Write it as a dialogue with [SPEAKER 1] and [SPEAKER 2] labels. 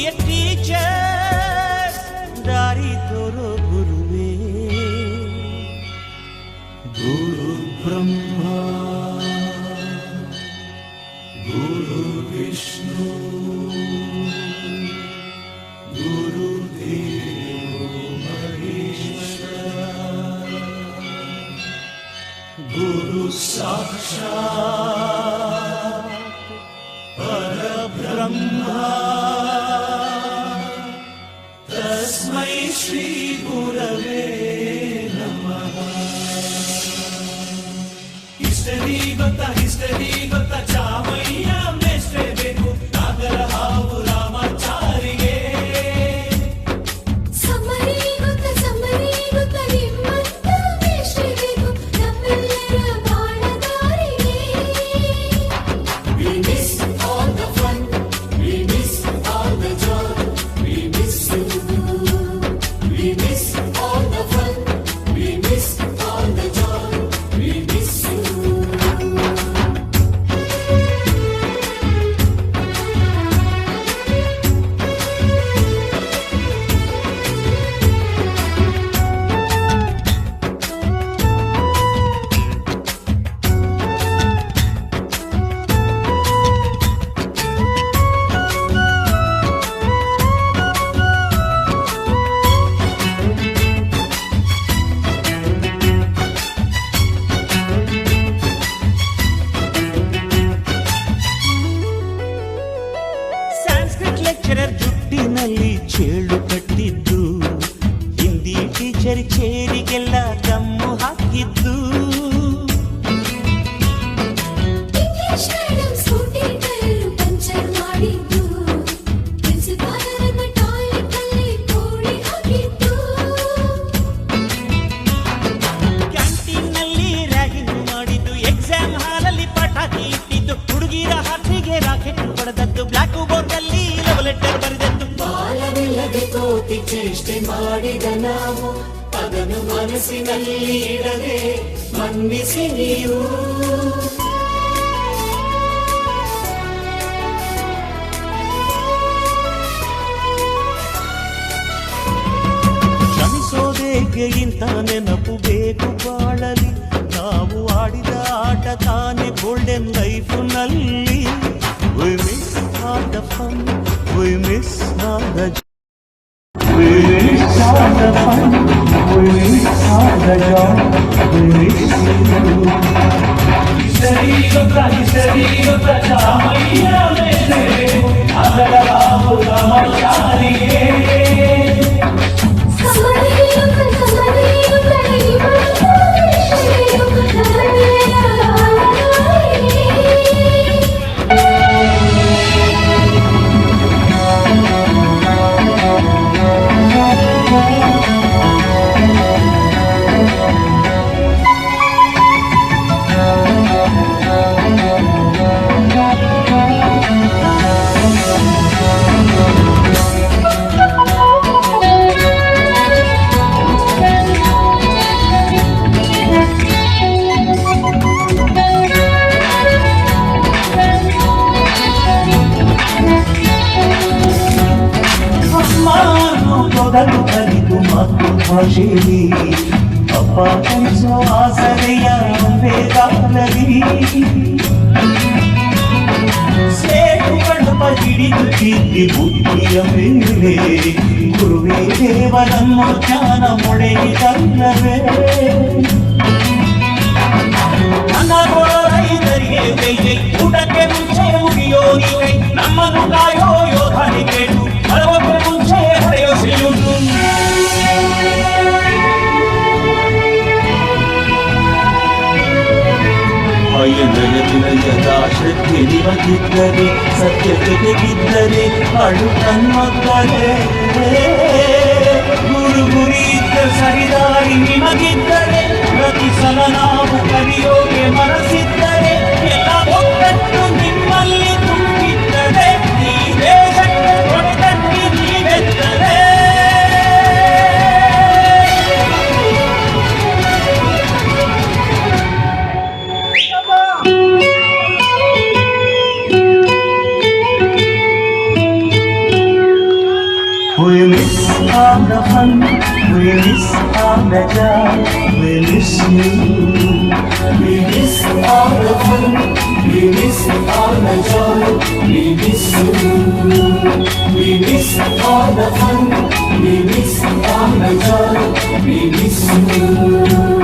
[SPEAKER 1] a teacher, ದಾರಿ ತೋರೋ ಗುರುವೇ. ಗುರು ಬ್ರಹ್ಮ ಗುರು ವಿಷ್ಣು ಗುರು ದೇವೋ ಮಹೇಶ್ವರ ಗುರು ಸಾಕ್ಷಾತ್ ಪರಬ್ರಹ್ಮ ತಸ್ಮೈ ಶ್ರೀ ಗುರವೇ ನಮಃ. ಹಿಸ್ಟರಿ ಗೊತ್ತಾ ಚಾಮಯ್ಯ ಮೇಷ್ಟ್ರೆ ಬೇಕು ನಾಗರ ಹಾವು ರಾಮಾಚಾರಿಗೆ.
[SPEAKER 2] ಸಮರಿ ಗೊತ್ತ ನಿಮ್ಮಂತ ಮೇಷ್ಟ್ರೆ ಬೇಕು ನಮ್ಮೆಲ್ಲರ ಬಾಳದಾರಿಗೆ. We miss all the fun, we miss all the joy, we miss you. We miss all the fun, we miss all the joy, we miss you.
[SPEAKER 1] Sanskrit lecturer ಜುಟ್ಟಿನಲ್ಲಿ ಚೇಳು ಕಟ್ಟಿದ್ದು, ಹಿಂದಿ ಟೀಚರ್ ಚೇರಿಗೆಲ್ಲ ದಮ್ಮು ಹಾಕಿದ್ದು.
[SPEAKER 2] English madam scooty tyre puncture ಮಾಡಿದ್ದು, ಪ್ರಿನ್ಸಿಪಾಲರನ್ನ toilet ಅಲ್ಲಿ ಕೋಳಿ ಹಾಕಿದ್ದು.
[SPEAKER 1] ಕ್ಯಾಂಟೀನ್ನಲ್ಲಿ ರ್ಯಾಗಿಂಗ್ ಮಾಡಿದ್ದು, ಎಕ್ಸಾಮ್ ಹಾಲಲ್ಲಿ ಪಟಾಕಿ ಇಟ್ಟಿದ್ದು, ಹುಡುಗಿರ ಹಾಸಿಗೆ ರಾಕೆಟ್ ಹೊಡೆದದ್ದು, ಬ್ಲಾಕ್ ಬೋರ್ಡ್ ಅಲ್ಲಿ ಲವ್ ಲೆಟರ್ ಬರೆದದ್ದು.
[SPEAKER 2] ಬಾಲವಿಲ್ಲದೆ ಕೋಟಿ ಚೇಷ್ಟೆ ಮಾಡಿದ ನಾವು, ಅದನ್ನು ಮನಸ್ಸಿನಲ್ಲಿ ಇಡದೆ ಮನ್ನಿಸಿ ನೀವು.
[SPEAKER 1] ಕ್ಷಮಿಸೋದೇಗೆ ಇಂಥ ನೆನಪು ಬೇಕು ಬಾಳಲಿ, ನಾವು ಆಡಿದ ಆಟ ತಾನೆ golden ಲೈಫ್ನಲ್ಲಿ. We miss all the fun, we miss all the joy, we miss all the fun, we miss all the joy, we miss you. History ಗೊತ್ತಾ ಚಾಮಯ್ಯ ಮೇಷ್ಟ್ರೆ ಬೇಕು ನಾಗರ ಹಾವು ರಾಮಾಚಾರಿಗೆ.
[SPEAKER 2] ಸಮರಿ ಗೊತ್ತ ನಿಮ್ಮಂತ ಮೇಷ್ಟ್ರೆ ಬೇಕು ನಮ್ಮೆಲ್ಲರ ಬಾಳದಾರಿಗೆ.
[SPEAKER 1] ಮೊದಲು ಕಲಿತು ಮಾತೃಭಾಷೆಯಲ್ಲಿ ಅಪ್ಪ ಕಲಿಸೋ ಆಸರೆಯ ವೇದಾಲರಿ. ಸೇಟುಗಳು ಹಿಡಿದು ಕೀರ್ತಿ ಬುದ್ಧಿಯ ಮೇಲೆ ಗುರುವೇ ದೇವರನ್ನು ಜ್ಞಾನ ಮೊಳೆಯಿದಲ್ಲವೇ. ನನಗೊಳ ರೈತರಿಗೆ ಕೈ ಊಟಕ್ಕೆ ಮುಂಚೆ ಮುಗಿಯೋ ಕೈ, ನಮ್ಮನ್ನು ಕಾಯೋ ಯೋಧನಿಗೆ ಹಲವಕ್ಕೆ ಮುಂಚೆ ಹೊಡೆಯೋ ಸಿಲುಟು. ಯದಾಶ್ರದ್ಧೆ ನಿಮಗಿದ್ದರೆ, ಸತ್ಯ ಜೊತೆಗಿದ್ದರೆ ಅಳು ತನ್ಮಕ್ಕಳೇ. ಗುರು ಗುರಿ ಇದ್ದ ಸರಿದಾರಿ ನಿಮಗಿದ್ದರೆ, ಪ್ರತಿ ಸಲ ನಾವು ಕಲಿಯೋಗೆ ಮನಸ್ಸಿದ್ದರೆ, ಎಲ್ಲ ಒಗ್ಗಟ್ಟು ನಿಮ್ಮಲ್ಲಿ ತುಂಬಿದ್ದರೆ, ಈ ದೇಶಕ್ಕೆ ಹೊಡೆದಕ್ಕೆ ನೀವೆದ್ದರೆ. We miss all the fun, we miss all the joy, we miss you.
[SPEAKER 3] We miss all the fun, we miss all the joy, we miss you. We miss all the fun, we miss all the joy, we miss you.